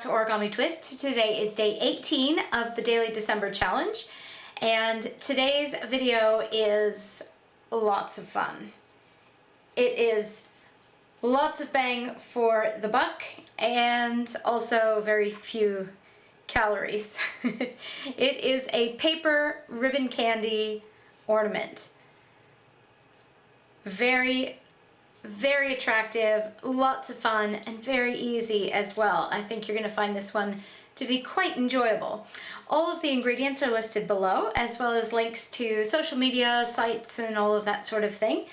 to Origami Twist. Today is day 18 of the Daily December Challenge, and today's video is lots of fun. It is lots of bang for the buck and also very few calories. It is a paper ribbon candy ornament. Very attractive, lots of fun, and very easy as well. I think you're going to find this one to be quite enjoyable. All of the ingredients are listed below, as well as links to social media, sites, and all of that sort of thing.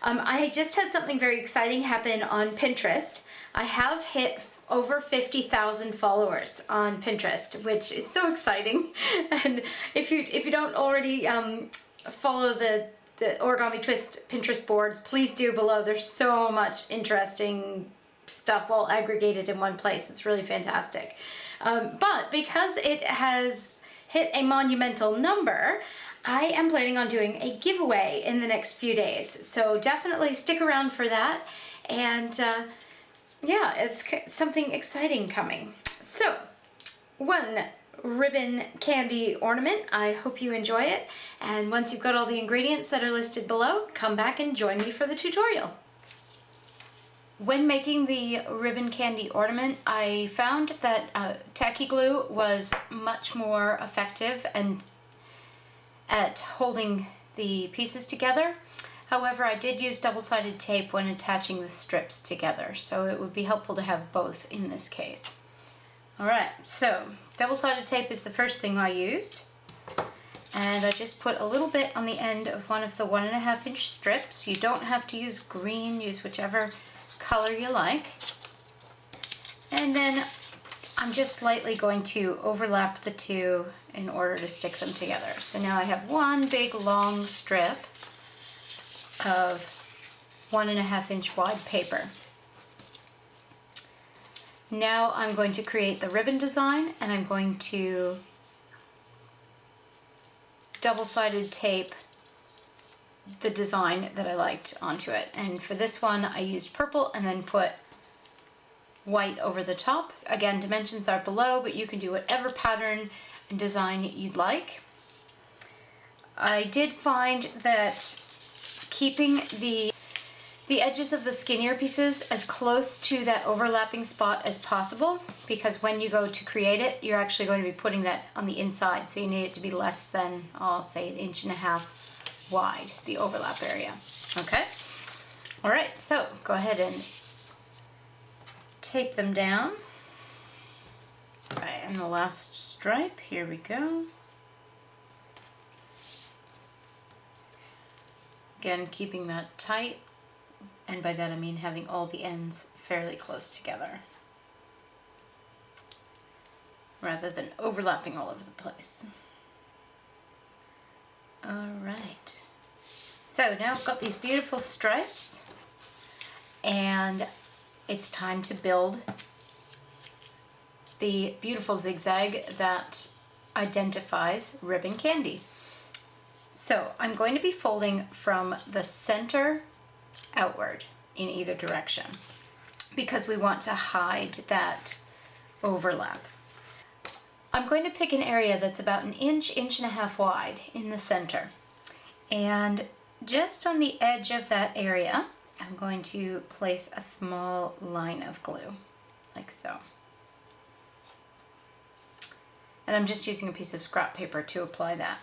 I just had something very exciting happen on Pinterest. I have hit over 50,000 followers on Pinterest, which is so exciting. And if you don't already follow the Origami Twist Pinterest boards, please do below. There's so much interesting stuff all aggregated in one place. It's really fantastic. But because it has hit a monumental number, I am planning on doing a giveaway in the next few days. So definitely stick around for that. And yeah, it's something exciting coming. So, one ribbon candy ornament. I hope you enjoy it. And once you've got all the ingredients that are listed below, come back and join me for the tutorial. When making the ribbon candy ornament, I found that tacky glue was much more effective and at holding the pieces together. However, I did use double-sided tape when attaching the strips together, so it would be helpful to have both in this case. Alright, so double-sided tape is the first thing I used, and I just put a little bit on the end of one of the 1.5 inch strips. You don't have to use green, use whichever color you like. And then I'm just slightly going to overlap the two in order to stick them together. So now I have one big long strip of 1.5 inch wide paper. Now I'm going to create the ribbon design, and I'm going to double-sided tape the design that I liked onto it. And for this one I used purple and then put white over the top. Again, dimensions are below, but you can do whatever pattern and design you'd like. I did find that keeping the edges of the skinnier pieces as close to that overlapping spot as possible, because when you go to create it, you're actually going to be putting that on the inside, so you need it to be less than, I'll say, 1.5 inches wide, the overlap area. Okay? Alright, so go ahead and tape them down. Alright, and the last stripe, here we go. Again, keeping that tight. And by that I mean having all the ends fairly close together, rather than overlapping all over the place. Alright, so now I've got these beautiful stripes, and it's time to build the beautiful zigzag that identifies ribbon candy. So I'm going to be folding from the center outward in either direction, because we want to hide that overlap. I'm going to pick an area that's about 1 inch, 1.5 inches wide in the center, and just on the edge of that area I'm going to place a small line of glue, like so. And I'm just using a piece of scrap paper to apply that.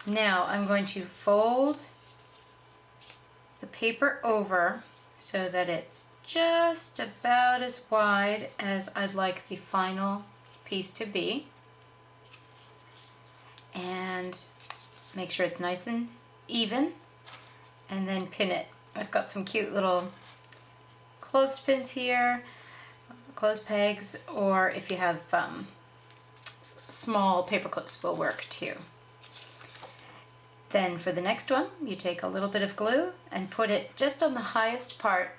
Now I'm going to fold the paper over so that it's just about as wide as I'd like the final piece to be, and make sure it's nice and even, and then pin it. I've got some cute little clothespins here, clothes pegs, or if you have small paper clips will work too. Then for the next one, you take a little bit of glue and put it just on the highest part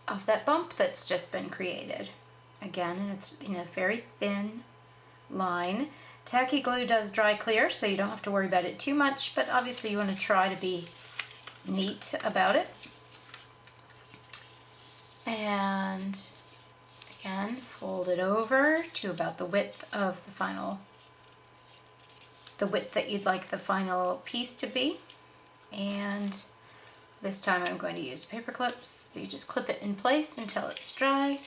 of that bump that's just been created. Again, and it's in a very thin line. Tacky glue does dry clear, so you don't have to worry about it too much, but obviously you want to try to be neat about it. And Again, fold it over to about the width of the width that you'd like the final piece to be. And this time I'm going to use paper clips. So you just clip it in place until it's dry.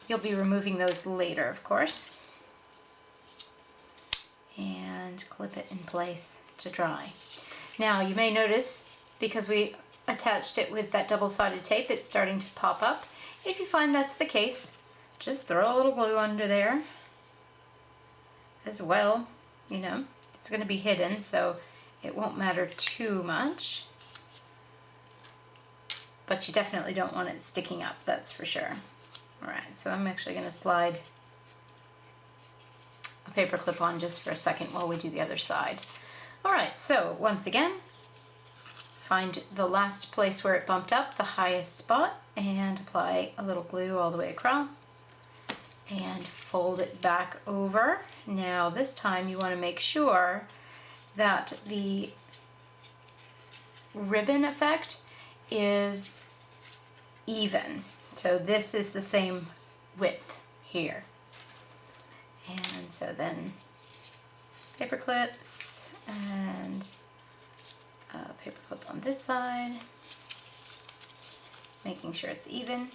You'll be removing those later, of course. And clip it in place to dry. Now you may notice, because we attached it with that double-sided tape, it's starting to pop up. If you find that's the case, just throw a little glue under there as well. You know, it's going to be hidden, so it won't matter too much. But you definitely don't want it sticking up, that's for sure. Alright, so I'm actually going to slide a paper clip on just for a second while we do the other side. Alright, so once again, find the last place where it bumped up, the highest spot, and apply a little glue all the way across. And fold it back over. Now this time you want to make sure that the ribbon effect is even. So this is the same width here. And so then paper clips and a paper clip on this side, making sure it's even.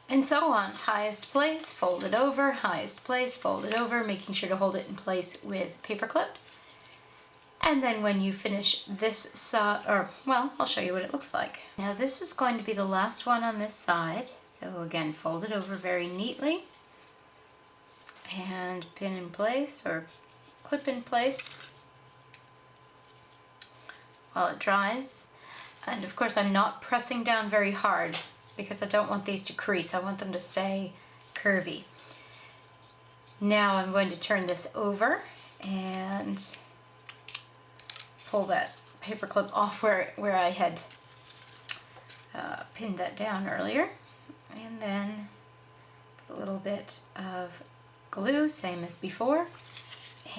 And so on. Highest place, fold it over, highest place, fold it over, making sure to hold it in place with paper clips. And then when you finish this side, well, I'll show you what it looks like. Now this is going to be the last one on this side. So again, fold it over very neatly and pin in place or clip in place while it dries. And of course I'm not pressing down very hard because I don't want these to crease. I want them to stay curvy. Now I'm going to turn this over and pull that paper clip off where I had pinned that down earlier. And then put a little bit of glue, same as before,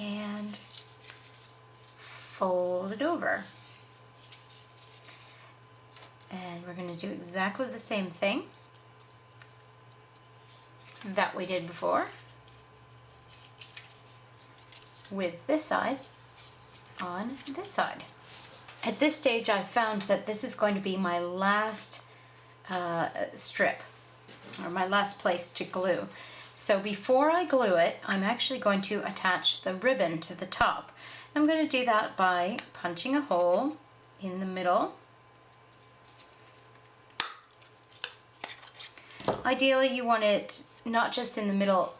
and fold it over. And we're going to do exactly the same thing that we did before with this side on this side. At this stage I've found that this is going to be my last strip, or my last place to glue. So before I glue it, I'm actually going to attach the ribbon to the top. I'm going to do that by punching a hole in the middle. Ideally you want it not just in the middle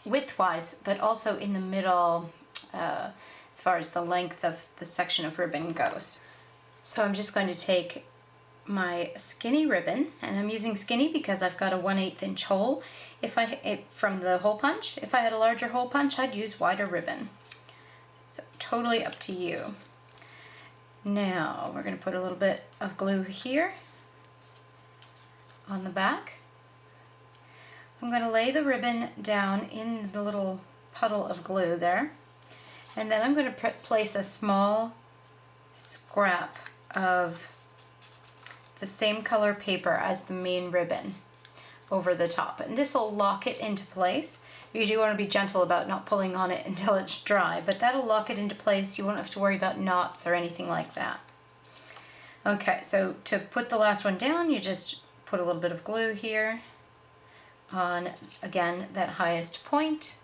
widthwise, but also in the middle as far as the length of the section of ribbon goes. So I'm just going to take my skinny ribbon, and I'm using skinny because I've got a 1/8 inch hole from the hole punch. If I had a larger hole punch, I'd use wider ribbon. So totally up to you. Now we're going to put a little bit of glue here on the back. I'm going to lay the ribbon down in the little puddle of glue there, and then I'm going to place a small scrap of the same color paper as the main ribbon over the top, and this will lock it into place. You do want to be gentle about not pulling on it until it's dry, but that'll lock it into place. You won't have to worry about knots or anything like that. Okay, so to put the last one down, you just put a little bit of glue here on, again, that highest point,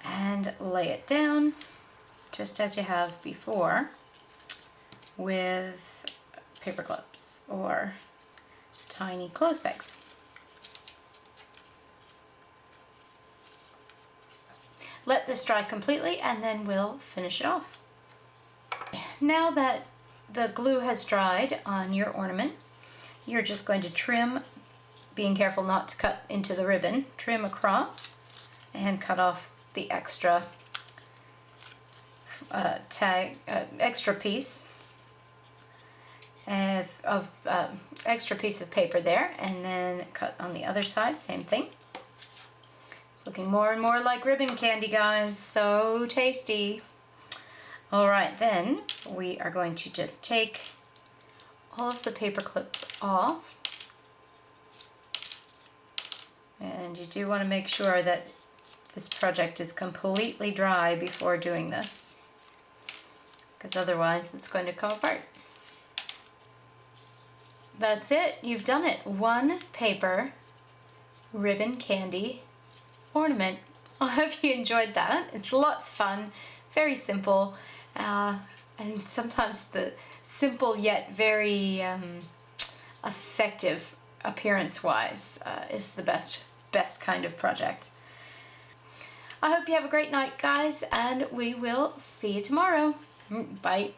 and lay it down just as you have before with paper clips or tiny clothes pegs. Let this dry completely and then we'll finish it off. Now that the glue has dried on your ornament, you're just going to trim, being careful not to cut into the ribbon, trim across and cut off the extra extra piece of paper there, and then cut on the other side, same thing. It's looking more and more like ribbon candy, guys. So tasty. All right, then we are going to just take all of the paper clips off And you do want to make sure that this project is completely dry before doing this, because otherwise it's going to come apart. That's it, you've done it. One paper ribbon candy ornament. I hope you enjoyed that. It's lots of fun, very simple, and sometimes the simple yet very effective appearance-wise is the best kind of project. I hope you have a great night, guys, and we will see you tomorrow. Bye.